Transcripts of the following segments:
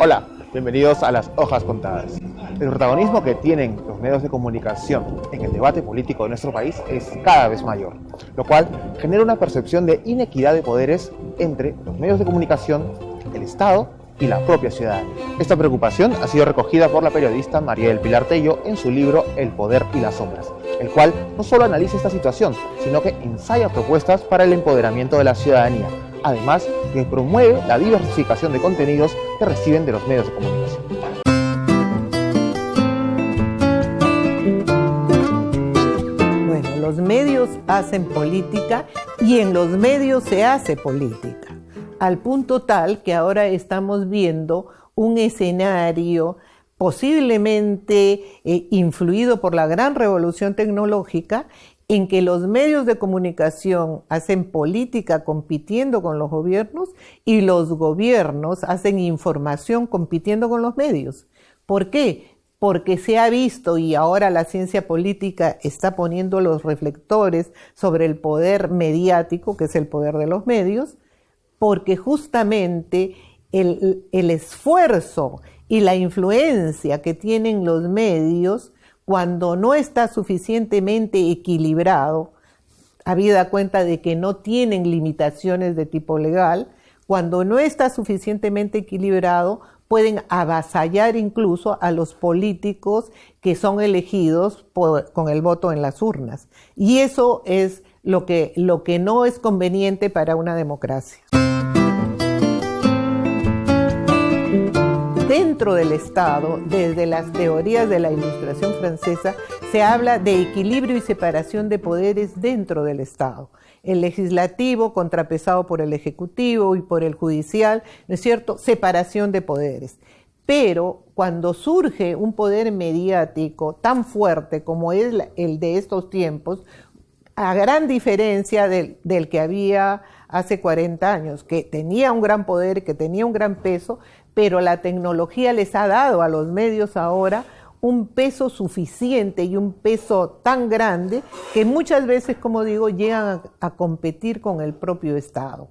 Hola, bienvenidos a Las Hojas Contadas. El protagonismo que tienen los medios de comunicación en el debate político de nuestro país es cada vez mayor, lo cual genera una percepción de inequidad de poderes entre los medios de comunicación, el Estado y la propia ciudadanía. Esta preocupación ha sido recogida por la periodista María del Pilar Tello en su libro El poder y las sombras, el cual no solo analiza esta situación, sino que ensaya propuestas para el empoderamiento de la ciudadanía, además que promueve la diversificación de contenidos que reciben de los medios de comunicación. Bueno, los medios hacen política y en los medios se hace política, al punto tal que ahora estamos viendo un escenario posiblemente influido por la gran revolución tecnológica, en que los medios de comunicación hacen política compitiendo con los gobiernos y los gobiernos hacen información compitiendo con los medios. ¿Por qué? Porque se ha visto, y ahora la ciencia política está poniendo los reflectores sobre el poder mediático, que es el poder de los medios, porque justamente el esfuerzo y la influencia que tienen los medios, cuando no está suficientemente equilibrado, habida cuenta de que no tienen limitaciones de tipo legal, cuando no está suficientemente equilibrado, pueden avasallar incluso a los políticos que son elegidos con el voto en las urnas. Y eso es lo que no es conveniente para una democracia. Dentro del Estado, desde las teorías de la Ilustración francesa, se habla de equilibrio y separación de poderes dentro del Estado. El legislativo contrapesado por el ejecutivo y por el judicial, ¿no es cierto? Separación de poderes. Pero cuando surge un poder mediático tan fuerte como es el de estos tiempos, a gran diferencia del que había hace 40 años, que tenía un gran poder, que tenía un gran peso, pero la tecnología les ha dado a los medios ahora un peso suficiente y un peso tan grande que muchas veces, como digo, llegan a competir con el propio Estado.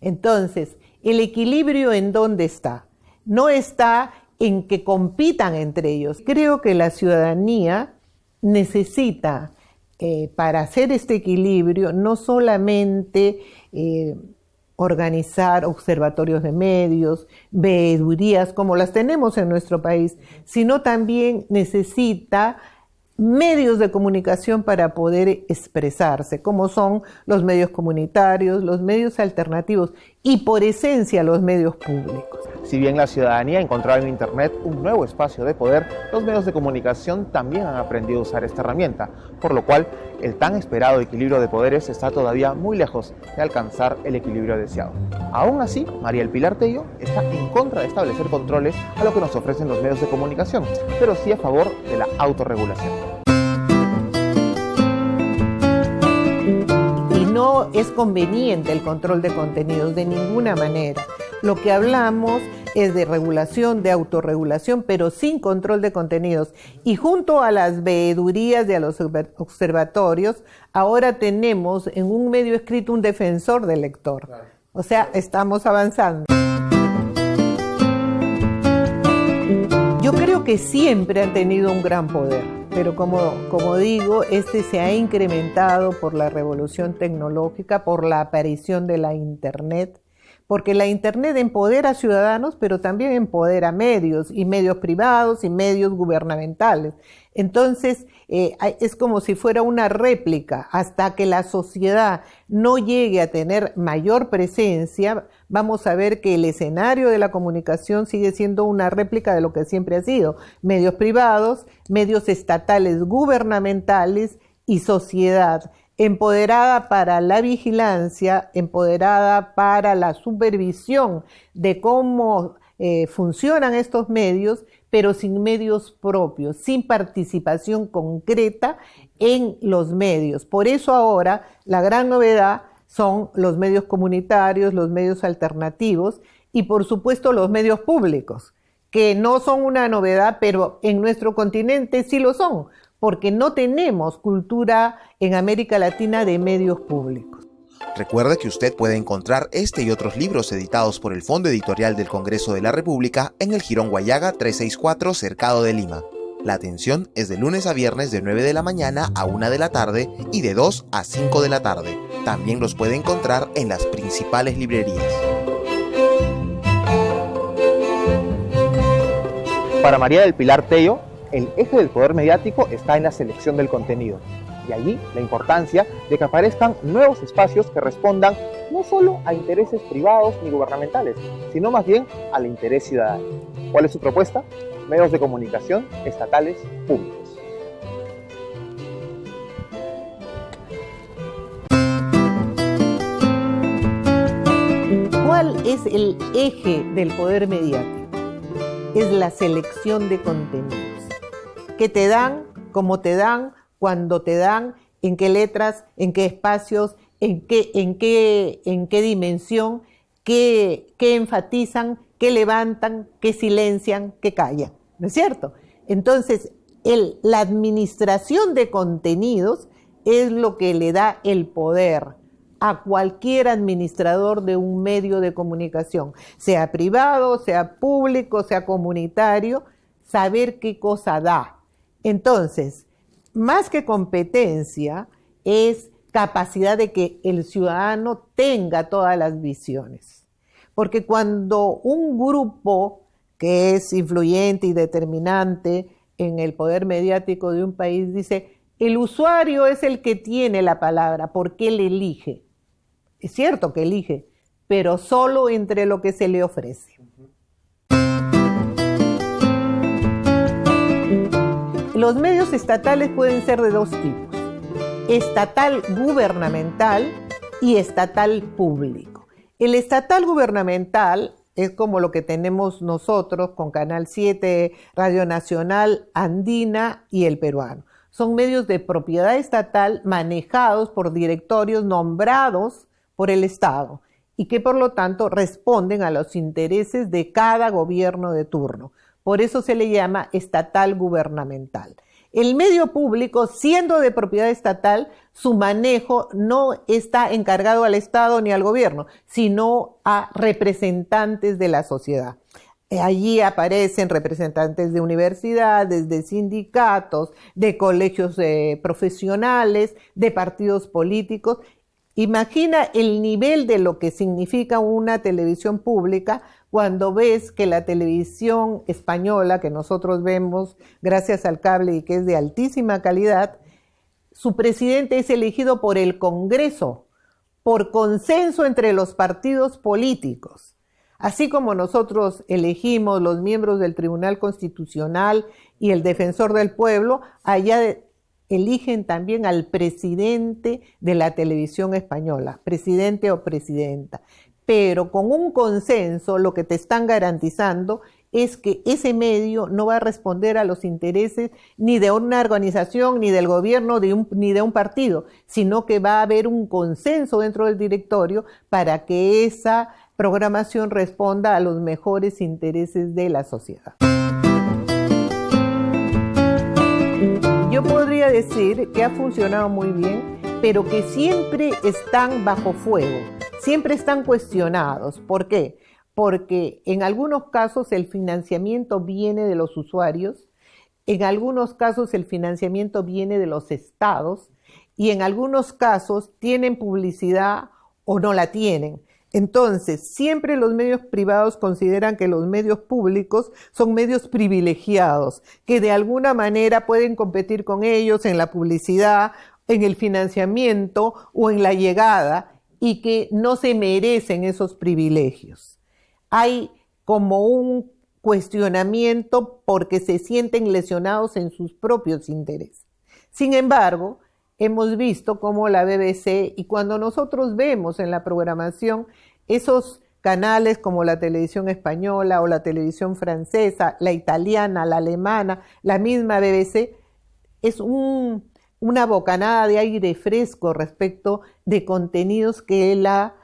Entonces, ¿el equilibrio en dónde está? No está en que compitan entre ellos. Creo que la ciudadanía necesita, para hacer este equilibrio, no solamente organizar observatorios de medios, veedurías como las tenemos en nuestro país, sino también necesita medios de comunicación para poder expresarse, como son los medios comunitarios, los medios alternativos y por esencia los medios públicos. Si bien la ciudadanía ha encontrado en Internet un nuevo espacio de poder, los medios de comunicación también han aprendido a usar esta herramienta, por lo cual el tan esperado equilibrio de poderes está todavía muy lejos de alcanzar el equilibrio deseado. Aún así, María del Pilar Tello está en contra de establecer controles a lo que nos ofrecen los medios de comunicación, pero sí a favor de la autorregulación. No es conveniente el control de contenidos de ninguna manera. Lo que hablamos es de regulación, de autorregulación, pero sin control de contenidos. Y junto a las veedurías y a los observatorios, ahora tenemos en un medio escrito un defensor del lector. O sea, estamos avanzando. Yo creo que siempre han tenido un gran poder, pero como digo, este se ha incrementado por la revolución tecnológica, por la aparición de la Internet, porque la Internet empodera a ciudadanos, pero también empodera medios, y medios privados y medios gubernamentales. Entonces, es como si fuera una réplica. Hasta que la sociedad no llegue a tener mayor presencia, vamos a ver que el escenario de la comunicación sigue siendo una réplica de lo que siempre ha sido. Medios privados, medios estatales gubernamentales y sociedad empoderada para la vigilancia, empoderada para la supervisión de cómo funcionan estos medios, pero sin medios propios, sin participación concreta en los medios. Por eso ahora la gran novedad son los medios comunitarios, los medios alternativos y por supuesto los medios públicos, que no son una novedad, pero en nuestro continente sí lo son, porque no tenemos cultura en América Latina de medios públicos. Recuerde que usted puede encontrar este y otros libros editados por el Fondo Editorial del Congreso de la República en el Jirón Guayaga 364, Cercado de Lima. La atención es de lunes a viernes de 9 de la mañana a 1 de la tarde y de 2 a 5 de la tarde. También los puede encontrar en las principales librerías. Para María del Pilar Tello, el eje del poder mediático está en la selección del contenido. Y allí la importancia de que aparezcan nuevos espacios que respondan no solo a intereses privados ni gubernamentales, sino más bien al interés ciudadano. ¿Cuál es su propuesta? Medios de comunicación estatales públicos. ¿Cuál es el eje del poder mediático? Es la selección de contenidos. Que te dan, cómo te dan, cuándo te dan, en qué letras, en qué espacios, en qué dimensión, qué enfatizan, qué levantan, qué silencian, qué callan, ¿no es cierto? Entonces, la administración de contenidos es lo que le da el poder a cualquier administrador de un medio de comunicación, sea privado, sea público, sea comunitario, saber qué cosa da. Entonces, más que competencia, es capacidad de que el ciudadano tenga todas las visiones. Porque cuando un grupo que es influyente y determinante en el poder mediático de un país dice, el usuario es el que tiene la palabra, porque él elige. Es cierto que elige, pero solo entre lo que se le ofrece. Los medios estatales pueden ser de dos tipos, estatal gubernamental y estatal público. El estatal gubernamental es como lo que tenemos nosotros con Canal 7, Radio Nacional, Andina y El Peruano. Son medios de propiedad estatal manejados por directorios nombrados por el Estado y que por lo tanto responden a los intereses de cada gobierno de turno. Por eso se le llama estatal gubernamental. El medio público, siendo de propiedad estatal, su manejo no está encargado al Estado ni al gobierno, sino a representantes de la sociedad. Allí aparecen representantes de universidades, de sindicatos, de colegios profesionales, de partidos políticos. Imagina el nivel de lo que significa una televisión pública cuando ves que la televisión española que nosotros vemos gracias al cable y que es de altísima calidad, su presidente es elegido por el Congreso, por consenso entre los partidos políticos. Así como nosotros elegimos los miembros del Tribunal Constitucional y el Defensor del Pueblo, allá eligen también al presidente de la televisión española, presidente o presidenta. Pero con un consenso lo que te están garantizando es que ese medio no va a responder a los intereses ni de una organización, ni del gobierno, ni de un partido, sino que va a haber un consenso dentro del directorio para que esa programación responda a los mejores intereses de la sociedad. Yo podría decir que ha funcionado muy bien, pero que siempre están bajo fuego, siempre están cuestionados. ¿Por qué? Porque en algunos casos el financiamiento viene de los usuarios, en algunos casos el financiamiento viene de los estados y en algunos casos tienen publicidad o no la tienen. Entonces, siempre los medios privados consideran que los medios públicos son medios privilegiados, que de alguna manera pueden competir con ellos en la publicidad, en el financiamiento o en la llegada y que no se merecen esos privilegios. Hay como un cuestionamiento porque se sienten lesionados en sus propios intereses. Sin embargo, hemos visto cómo la BBC, y cuando nosotros vemos en la programación esos canales como la televisión española o la televisión francesa, la italiana, la alemana, la misma BBC, es una bocanada de aire fresco respecto de contenidos que la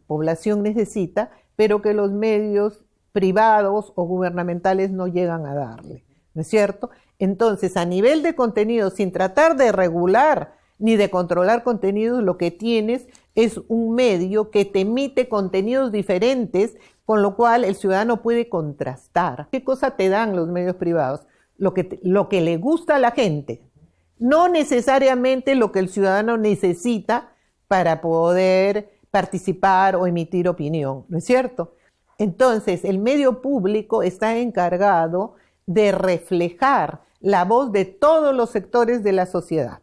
población necesita, pero que los medios privados o gubernamentales no llegan a darle, ¿no es cierto? Entonces, a nivel de contenido, sin tratar de regular ni de controlar contenidos, lo que tienes es un medio que te emite contenidos diferentes, con lo cual el ciudadano puede contrastar. ¿Qué cosa te dan los medios privados? Lo que le gusta a la gente, no necesariamente lo que el ciudadano necesita para poder participar o emitir opinión, ¿no es cierto? Entonces, el medio público está encargado de reflejar la voz de todos los sectores de la sociedad,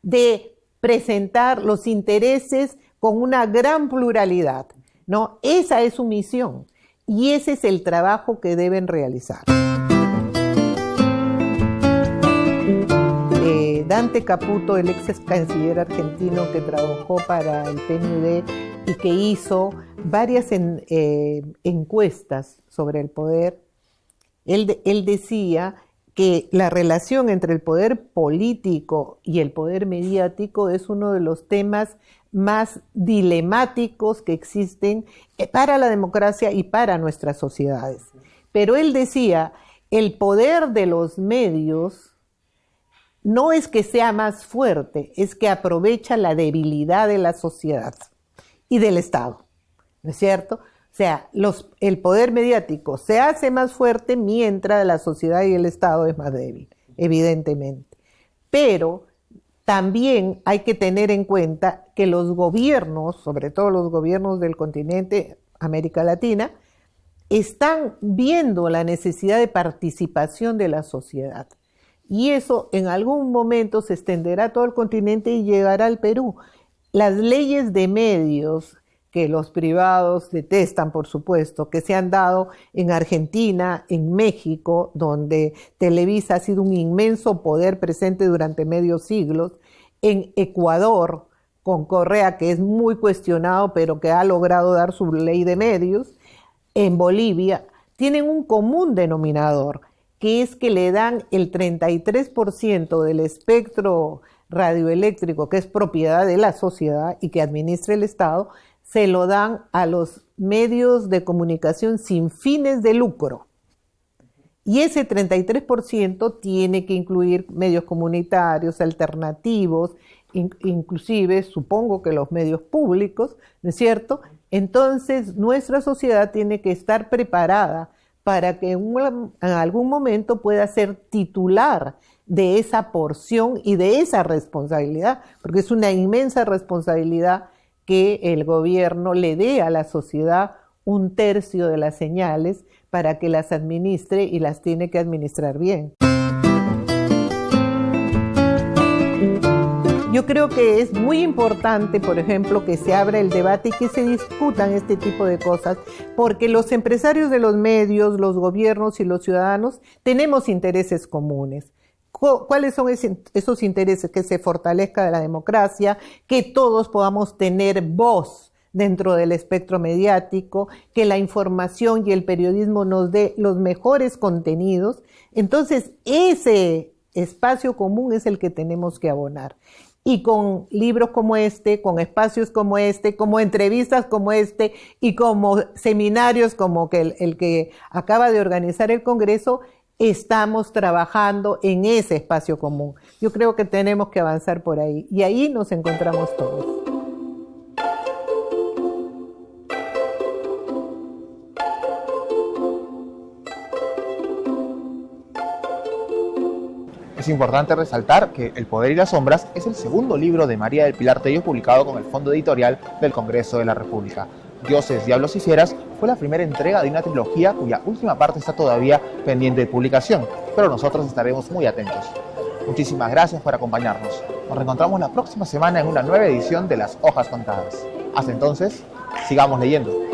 de presentar los intereses con una gran pluralidad, ¿no? Esa es su misión y ese es el trabajo que deben realizar. Dante Caputo, el ex canciller argentino que trabajó para el PNUD y que hizo varias encuestas sobre el poder, él decía que la relación entre el poder político y el poder mediático es uno de los temas más dilemáticos que existen para la democracia y para nuestras sociedades. Pero él decía, el poder de los medios no es que sea más fuerte, es que aprovecha la debilidad de la sociedad y del Estado, ¿no es cierto? O sea, el poder mediático se hace más fuerte mientras la sociedad y el Estado es más débil, evidentemente. Pero también hay que tener en cuenta que los gobiernos, sobre todo los gobiernos del continente América Latina, están viendo la necesidad de participación de la sociedad. Y eso en algún momento se extenderá a todo el continente y llegará al Perú. Las leyes de medios que los privados detestan, por supuesto, que se han dado en Argentina, en México, donde Televisa ha sido un inmenso poder presente durante medio siglo, en Ecuador, con Correa, que es muy cuestionado, pero que ha logrado dar su ley de medios, en Bolivia, tienen un común denominador, que es que le dan el 33% del espectro radioeléctrico, que es propiedad de la sociedad y que administra el Estado, se lo dan a los medios de comunicación sin fines de lucro. Y ese 33% tiene que incluir medios comunitarios, alternativos, inclusive supongo que los medios públicos, ¿no es cierto? Entonces nuestra sociedad tiene que estar preparada para que en algún momento pueda ser titular de esa porción y de esa responsabilidad, porque es una inmensa responsabilidad que el gobierno le dé a la sociedad 1/3 de las señales para que las administre y las tiene que administrar bien. Yo creo que es muy importante, por ejemplo, que se abra el debate y que se discutan este tipo de cosas, porque los empresarios de los medios, los gobiernos y los ciudadanos tenemos intereses comunes. ¿Cuáles son esos intereses? Que se fortalezca la democracia, que todos podamos tener voz dentro del espectro mediático, que la información y el periodismo nos dé los mejores contenidos. Entonces, ese espacio común es el que tenemos que abonar. Y con libros como este, con espacios como este, como entrevistas como este y como seminarios como el que acaba de organizar el Congreso, estamos trabajando en ese espacio común. Yo creo que tenemos que avanzar por ahí y ahí nos encontramos todos. Es importante resaltar que El Poder y las Sombras es el segundo libro de María del Pilar Tello publicado con el Fondo Editorial del Congreso de la República. Dioses, Diablos y Fieras fue la primera entrega de una trilogía cuya última parte está todavía pendiente de publicación, pero nosotros estaremos muy atentos. Muchísimas gracias por acompañarnos. Nos reencontramos la próxima semana en una nueva edición de Las Hojas Contadas. Hasta entonces, sigamos leyendo.